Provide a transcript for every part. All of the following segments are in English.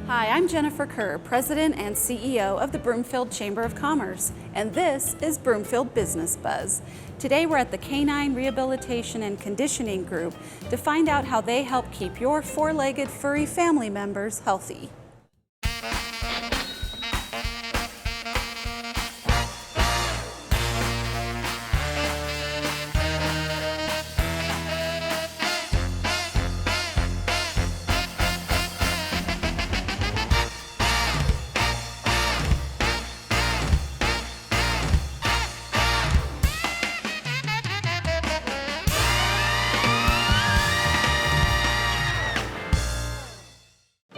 Hi, I'm Jennifer Kerr, President and CEO of the Broomfield Chamber of Commerce, and this is Broomfield Business Buzz. Today we're at the Canine Rehabilitation and Conditioning Group to find out how they help keep your four-legged furry family members healthy.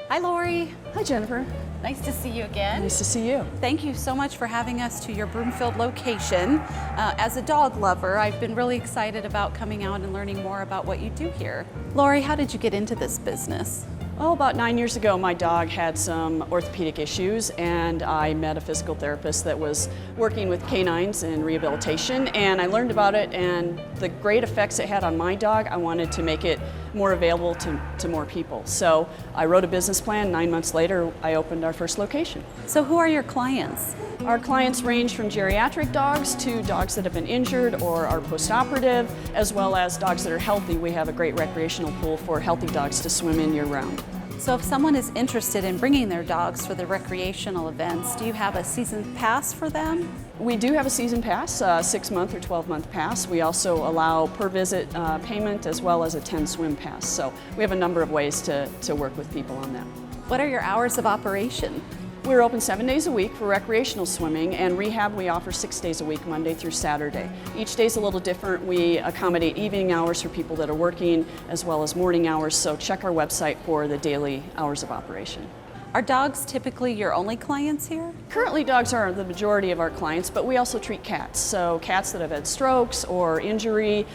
Hi, Lori. Hi, Jennifer. Nice to see you again. Nice to see you. Thank you so much for having us to your Broomfield location. As a dog lover, I've been really excited about coming out and learning more about what you do here. Lori, how did you get into this business? Oh, about 9 years ago, my dog had some orthopedic issues, and I met a physical therapist that was working with canines in rehabilitation, and I learned about it and the great effects it had on my dog. I wanted to make it more available to more people. So I wrote a business plan. 9 months later, I opened our first location. So who are your clients? Our clients range from geriatric dogs to dogs that have been injured or are post-operative, as well as dogs that are healthy. We have a great recreational pool for healthy dogs to swim in year-round. So if someone is interested in bringing their dogs for the recreational events, do you have a season pass for them? We do have a season pass, a 6-month or 12-month pass. We also allow per visit payment as well as a 10 swim pass. So we have a number of ways to work with people on that. What are your hours of operation? We're open 7 days a week for recreational swimming, and rehab we offer 6 days a week, Monday through Saturday. Each day's a little different. We accommodate evening hours for people that are working as well as morning hours, so check our website for the daily hours of operation. Are dogs typically your only clients here? Currently, dogs are the majority of our clients, but we also treat cats. So cats that have had strokes or injury,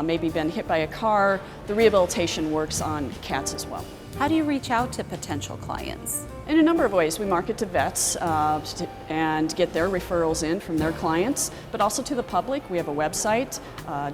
maybe been hit by a car, the rehabilitation works on cats as well. How do you reach out to potential clients? In a number of ways. We market to vets and get their referrals in from their clients, but also to the public. We have a website,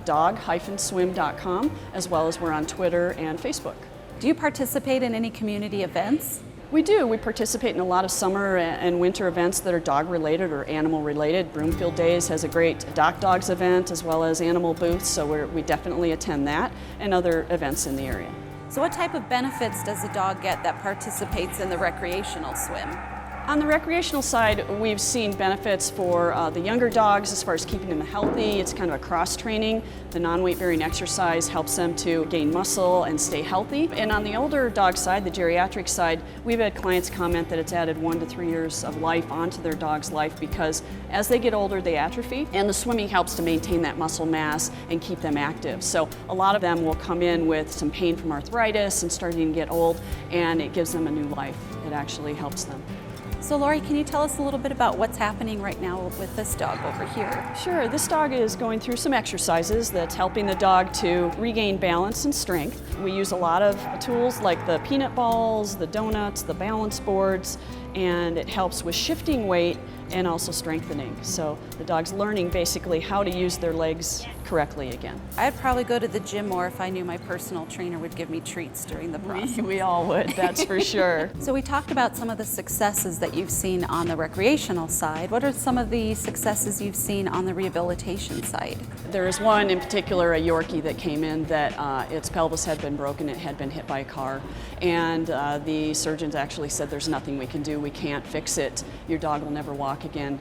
dog-swim.com, as well as we're on Twitter and Facebook. Do you participate in any community events? We do. We participate in a lot of summer and winter events that are dog-related or animal-related. Broomfield Days has a great Doc Dogs event as well as animal booths, so we definitely attend that and other events in the area. So what type of benefits does a dog get that participates in the recreational swim? On the recreational side, we've seen benefits for the younger dogs as far as keeping them healthy. It's kind of a cross-training. The non-weight bearing exercise helps them to gain muscle and stay healthy. And on the older dog side, the geriatric side, we've had clients comment that it's added 1 to 3 years of life onto their dog's life because as they get older, they atrophy, and the swimming helps to maintain that muscle mass and keep them active. So a lot of them will come in with some pain from arthritis and starting to get old, and it gives them a new life. It actually helps them. So Lori, can you tell us a little bit about what's happening right now with this dog over here? Sure, this dog is going through some exercises that's helping the dog to regain balance and strength. We use a lot of tools like the peanut balls, the donuts, the balance boards, and it helps with shifting weight and also strengthening. So the dog's learning basically how to use their legs correctly again. I'd probably go to the gym more if I knew my personal trainer would give me treats during the process. We all would, that's for sure. So we talked about some of the successes that you've seen on the recreational side. What are some of the successes you've seen on the rehabilitation side? There is one in particular, a Yorkie, that came in that its pelvis had been broken, it had been hit by a car, and the surgeons actually said there's nothing we can do, we can't fix it, your dog will never walk again.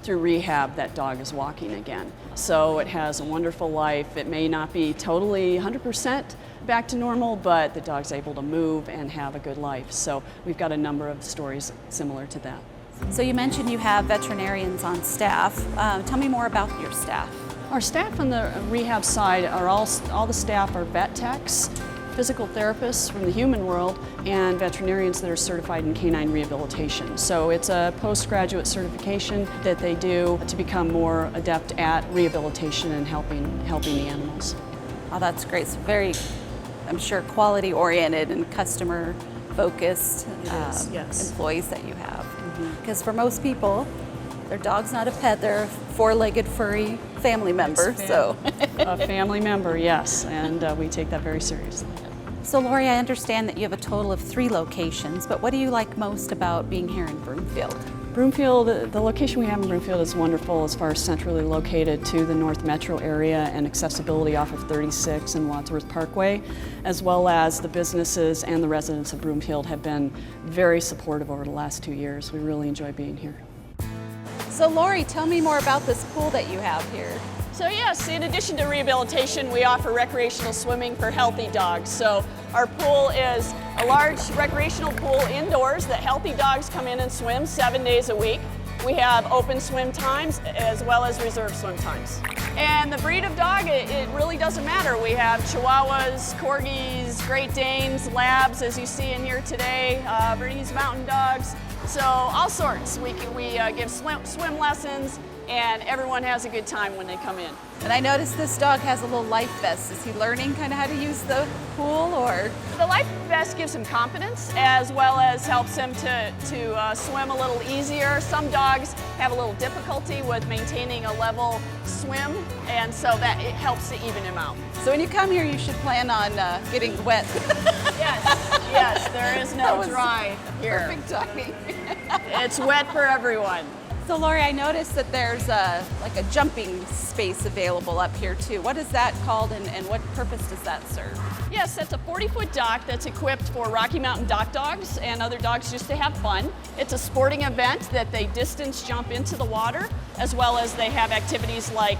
Through rehab, that dog is walking again. So it has a wonderful life. It may not be totally 100% back to normal, but the dog's able to move and have a good life. So we've got a number of stories similar to that. So you mentioned you have veterinarians on staff. Tell me more about your staff. Our staff on the rehab side are all the staff are vet techs, physical therapists from the human world, and veterinarians that are certified in canine rehabilitation. So it's a postgraduate certification that they do to become more adept at rehabilitation and helping the animals. Oh, that's great. So very, I'm sure, quality oriented and customer focused yes. employees that you have. Because for most people, their dog's not a pet, they're a four-legged furry family member. So a family member, yes, and we take that very seriously. So Lori, I understand that you have a total of 3 locations, but what do you like most about being here in Broomfield? Broomfield, the location we have in Broomfield is wonderful as far as centrally located to the North Metro area and accessibility off of 36 and Wadsworth Parkway, as well as the businesses and the residents of Broomfield have been very supportive over the last 2 years. We really enjoy being here. So Lori, tell me more about this pool that you have here. So yes, in addition to rehabilitation, we offer recreational swimming for healthy dogs. So our pool is a large recreational pool indoors that healthy dogs come in and swim 7 days a week. We have open swim times as well as reserve swim times. And the breed of dog, it really doesn't matter. We have Chihuahuas, Corgis, Great Danes, Labs, as you see in here today, Bernese Mountain Dogs. So all sorts. We give swim lessons, and everyone has a good time when they come in. And I noticed this dog has a little life vest. Is he learning kind of how to use the pool, or? The life vest gives him confidence as well as helps him to swim a little easier. Some dogs have a little difficulty with maintaining a level swim, and so that it helps to even him out. So when you come here, you should plan on getting wet. Yes, there is no dry here. Perfect timing. It's wet for everyone. So Lori, I noticed that there's like a jumping space available up here too. What is that called, and what purpose does that serve? Yes, that's a 40-foot dock that's equipped for Rocky Mountain dock dogs and other dogs just to have fun. It's a sporting event that they distance jump into the water, as well as they have activities like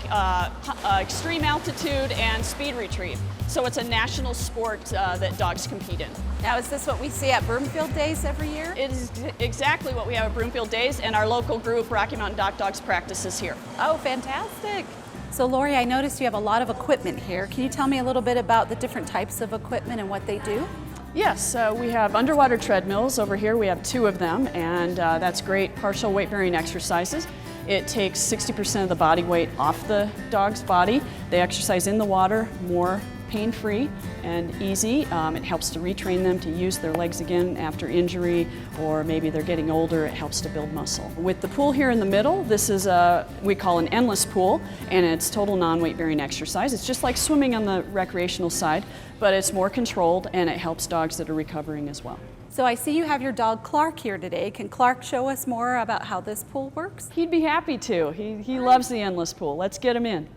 extreme altitude and speed retrieve. So it's a national sport that dogs compete in. Now, is this what we see at Broomfield Days every year? It is exactly what we have at Broomfield Days, and our local group, Rocky Mountain Dock Dogs, practices here. Oh, fantastic. So Lori, I noticed you have a lot of equipment here. Can you tell me a little bit about the different types of equipment and what they do? Yes, we have underwater treadmills over here. We have 2 of them, and that's great partial weight-bearing exercises. It takes 60% of the body weight off the dog's body. They exercise in the water more pain-free and easy. It helps to retrain them to use their legs again after injury, or maybe they're getting older. It helps to build muscle. With the pool here in the middle, this is we call an endless pool, and it's total non-weight bearing exercise. It's just like swimming on the recreational side, but it's more controlled, and it helps dogs that are recovering as well. So I see you have your dog Clark here today. Can Clark show us more about how this pool works? He'd be happy to. He loves the endless pool. Let's get him in.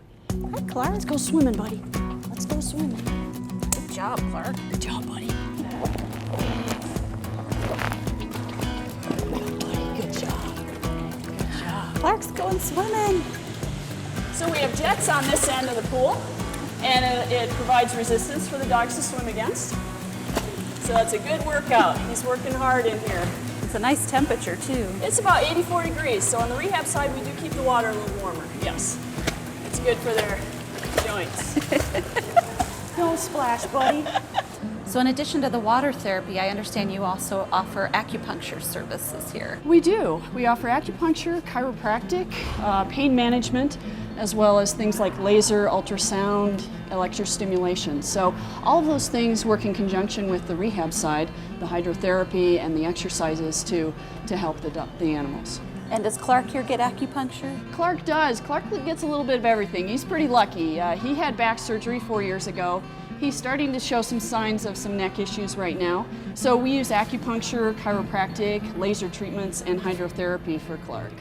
Hi, Clark. Let's go swimming, buddy. Let's go swimming. Good job, Clark. Good job, buddy. Good job. Good job. Clark's going swimming. So we have jets on this end of the pool, and it provides resistance for the dogs to swim against. So that's a good workout. He's working hard in here. It's a nice temperature too. It's about 84 degrees, so on the rehab side we do keep the water a little warmer, yes. It's good for their joints. Don't splash, buddy. So in addition to the water therapy, I understand you also offer acupuncture services here. We do. We offer acupuncture, chiropractic, pain management, as well as things like laser, ultrasound, electrostimulation. So all of those things work in conjunction with the rehab side, the hydrotherapy and the exercises to help the animals. And does Clark here get acupuncture? Clark does. Clark gets a little bit of everything. He's pretty lucky. He had back surgery 4 years ago. He's starting to show some signs of some neck issues right now. So we use acupuncture, chiropractic, laser treatments, and hydrotherapy for Clark.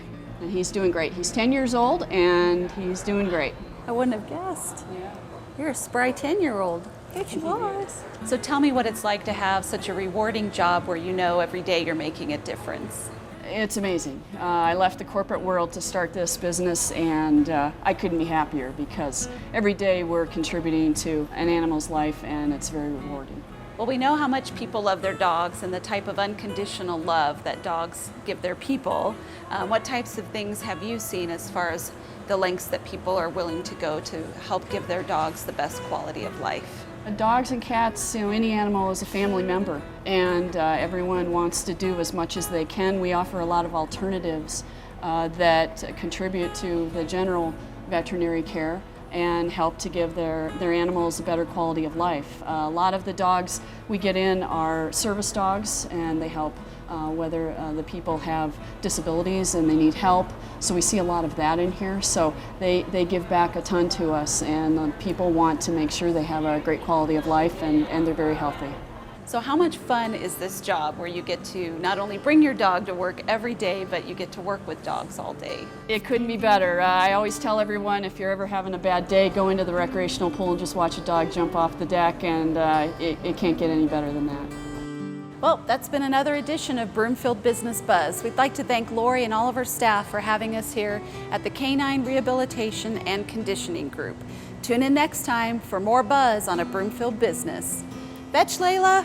And he's doing great. He's 10 years old and he's doing great. I wouldn't have guessed. Yeah. You're a spry 10-year-old. Here she was. So tell me what it's like to have such a rewarding job where you know every day you're making a difference. It's amazing. I left the corporate world to start this business, and I couldn't be happier because every day we're contributing to an animal's life, and it's very rewarding. Well, we know how much people love their dogs and the type of unconditional love that dogs give their people. What types of things have you seen as far as the lengths that people are willing to go to help give their dogs the best quality of life? Dogs and cats, any animal is a family member, and everyone wants to do as much as they can. We offer a lot of alternatives that contribute to the general veterinary care and help to give their animals a better quality of life. A lot of the dogs we get in are service dogs, and they help whether the people have disabilities and they need help. So we see a lot of that in here. So they give back a ton to us, and people want to make sure they have a great quality of life, and they're very healthy. So how much fun is this job where you get to not only bring your dog to work every day, but you get to work with dogs all day? It couldn't be better. I always tell everyone, if you're ever having a bad day, go into the recreational pool and just watch a dog jump off the deck, and it can't get any better than that. Well, that's been another edition of Broomfield Business Buzz. We'd like to thank Lori and all of her staff for having us here at the Canine Rehabilitation and Conditioning Group. Tune in next time for more buzz on a Broomfield business. Fetch Layla!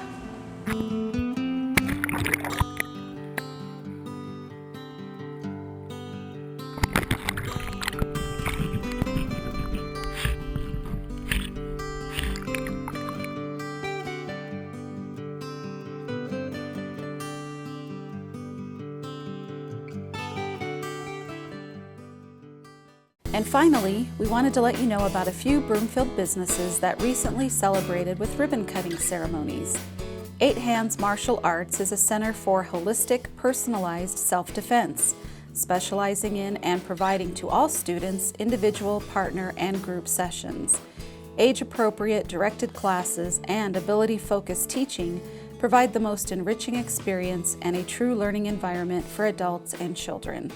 And finally, we wanted to let you know about a few Broomfield businesses that recently celebrated with ribbon-cutting ceremonies. 8 Hands Martial Arts is a center for holistic, personalized self-defense, specializing in and providing to all students individual, partner, and group sessions. Age-appropriate directed classes and ability-focused teaching provide the most enriching experience and a true learning environment for adults and children.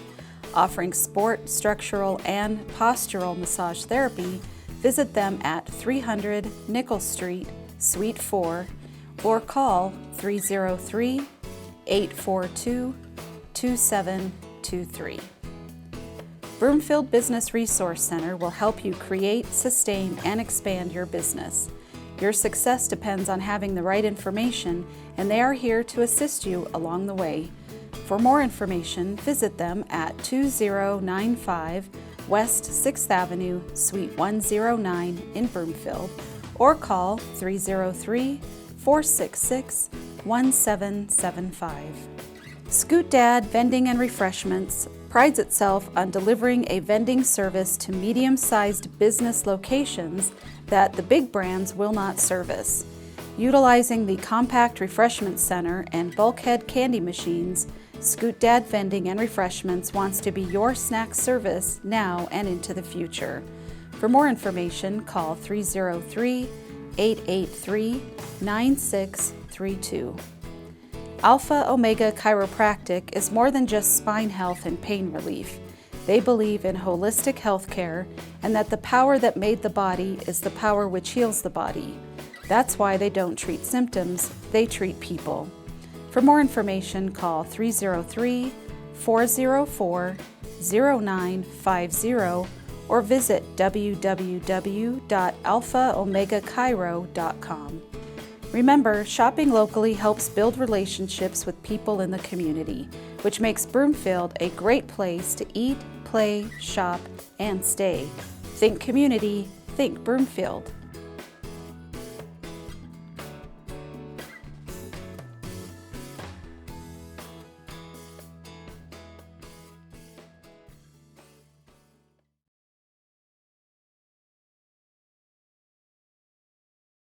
Offering sport, structural, and postural massage therapy, visit them at 300 Nichols Street, Suite 4, or call 303-842-2723. Broomfield Business Resource Center will help you create, sustain, and expand your business. Your success depends on having the right information, and they are here to assist you along the way. For more information, visit them at 2095 West 6th Avenue, Suite 109 in Broomfield, or call 303-466-1775. SKOOTDAD Vending and Refreshments prides itself on delivering a vending service to medium-sized business locations that the big brands will not service. Utilizing the compact refreshment center and bulkhead candy machines, SKOOTDAD Vending and Refreshments wants to be your snack service now and into the future. For more information, call 303-883-9632. Alpha Omega Chiropractic is more than just spine health and pain relief. They believe in holistic health care and that the power that made the body is the power which heals the body. That's why they don't treat symptoms, they treat people. For more information, call 303-404-0950 or visit www.alphaomegachiro.com. Remember, shopping locally helps build relationships with people in the community, which makes Broomfield a great place to eat, play, shop, and stay. Think community, think Broomfield.